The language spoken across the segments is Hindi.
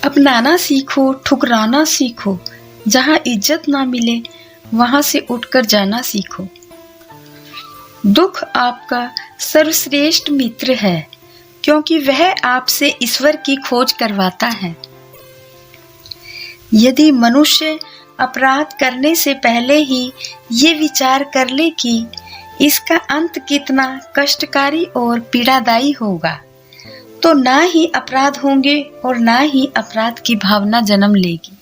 अपनाना सीखो, ठुकराना सीखो, जहाँ इज्जत ना मिले वहां से उठकर जाना सीखो। दुख आपका सर्वश्रेष्ठ मित्र है, क्योंकि वह आपसे ईश्वर की खोज करवाता है। यदि मनुष्य अपराध करने से पहले ही ये विचार कर ले कि इसका अंत कितना कष्टकारी और पीड़ादायी होगा, तो ना ही अपराध होंगे और ना ही अपराध की भावना जन्म लेगी।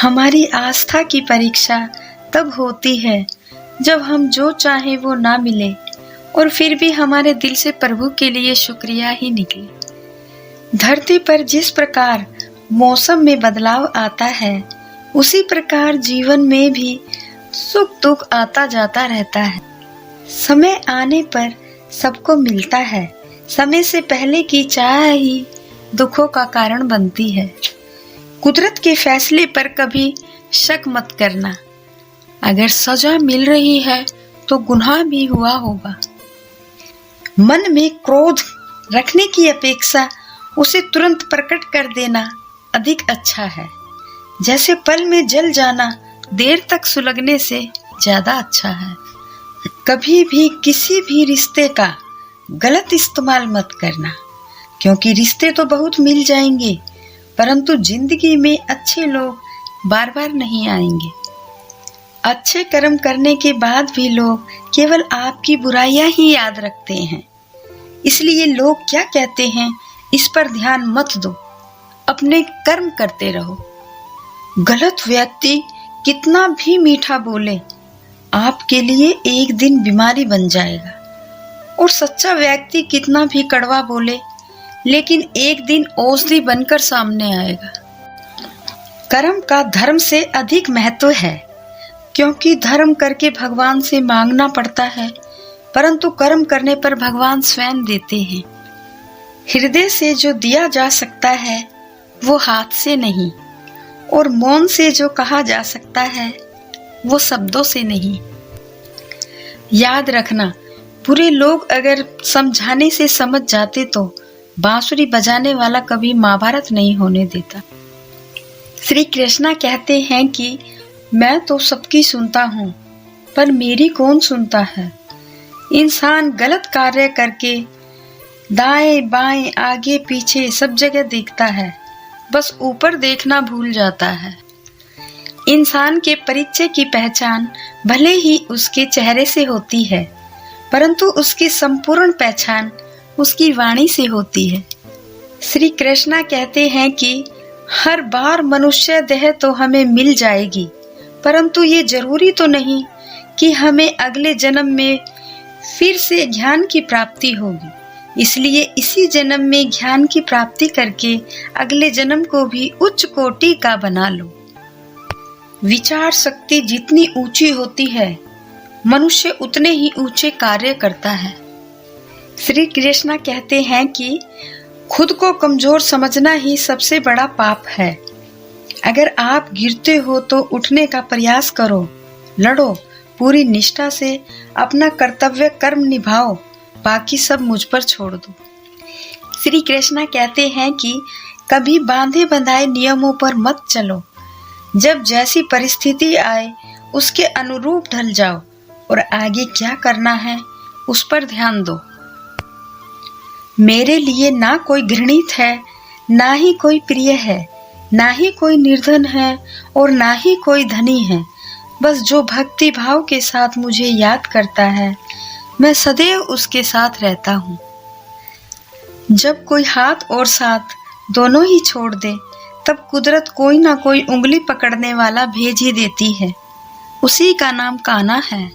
हमारी आस्था की परीक्षा तब होती है जब हम जो चाहें वो ना मिले और फिर भी हमारे दिल से प्रभु के लिए शुक्रिया ही निकले। धरती पर जिस प्रकार मौसम में बदलाव आता है, उसी प्रकार जीवन में भी सुख दुख आता जाता रहता है। समय आने पर सबको मिलता है। समय से पहले की चाह ही दुखों का कारण बनती है। कुदरत के फैसले पर कभी शक मत करना। अगर सजा मिल रही है तो गुनाह भी हुआ होगा। मन में क्रोध रखने की अपेक्षा उसे तुरंत प्रकट कर देना अधिक अच्छा है। जैसे पल में जल जाना देर तक सुलगने से ज्यादा अच्छा है। कभी भी किसी भी रिश्ते का गलत इस्तेमाल मत करना, क्योंकि रिश्ते तो बहुत मिल जाएंगे, परंतु जिंदगी में अच्छे लोग बार बार नहीं आएंगे। अच्छे कर्म करने के बाद भी लोग केवल आपकी बुराइयां ही याद रखते हैं। इसलिए लोग क्या कहते हैं इस पर ध्यान मत दो, अपने कर्म करते रहो। गलत व्यक्ति कितना भी मीठा बोले, आपके लिए एक दिन बीमारी बन जाएगा, और सच्चा व्यक्ति कितना भी कड़वा बोले, लेकिन एक दिन औषधि बनकर सामने आएगा। कर्म का धर्म से अधिक महत्व है, क्योंकि धर्म करके भगवान से मांगना पड़ता है, परंतु कर्म करने पर भगवान स्वयं देते हैं। हृदय से जो दिया जा सकता है वो हाथ से नहीं, और मौन से जो कहा जा सकता है वो शब्दों से नहीं। याद रखना, बुरे लोग अगर समझाने से समझ जाते तो बांसुरी बजाने वाला कभी महाभारत नहीं होने देता। श्री कृष्णा कहते हैं कि मैं तो सबकी सुनता हूँ, पर मेरी कौन सुनता है। इंसान गलत कार्य करके दाएं बाएं आगे पीछे सब जगह देखता है, बस ऊपर देखना भूल जाता है। इंसान के परिचय की पहचान भले ही उसके चेहरे से होती है, परंतु उसकी संपूर्ण पहचान उसकी वाणी से होती है। श्री कृष्णा कहते हैं कि हर बार मनुष्य देह तो हमें मिल जाएगी, परंतु ये जरूरी तो नहीं कि हमें अगले जन्म में फिर से ज्ञान की प्राप्ति होगी। इसलिए इसी जन्म में ज्ञान की प्राप्ति करके अगले जन्म को भी उच्च कोटि का बना लो। विचार शक्ति जितनी ऊंची होती है, मनुष्य उतने ही ऊंचे कार्य करता है। श्री कृष्णा कहते हैं कि खुद को कमजोर समझना ही सबसे बड़ा पाप है। अगर आप गिरते हो तो उठने का प्रयास करो, लड़ो, पूरी निष्ठा से अपना कर्तव्य कर्म निभाओ, बाकी सब मुझ पर छोड़ दो। श्री कृष्णा कहते हैं कि कभी बांधे बंधाए नियमों पर मत चलो। जब जैसी परिस्थिति आए उसके अनुरूप ढल जाओ और आगे क्या करना है उस पर ध्यान दो। मेरे लिए ना कोई घृणित है, ना ही कोई प्रिय है, ना ही कोई निर्धन है और ना ही कोई धनी है। बस जो भक्ति भाव के साथ मुझे याद करता है, मैं सदैव उसके साथ रहता हूँ। जब कोई हाथ और साथ दोनों ही छोड़ दे, तब कुदरत कोई ना कोई उंगली पकड़ने वाला भेज ही देती है। उसी का नाम कान्हा है।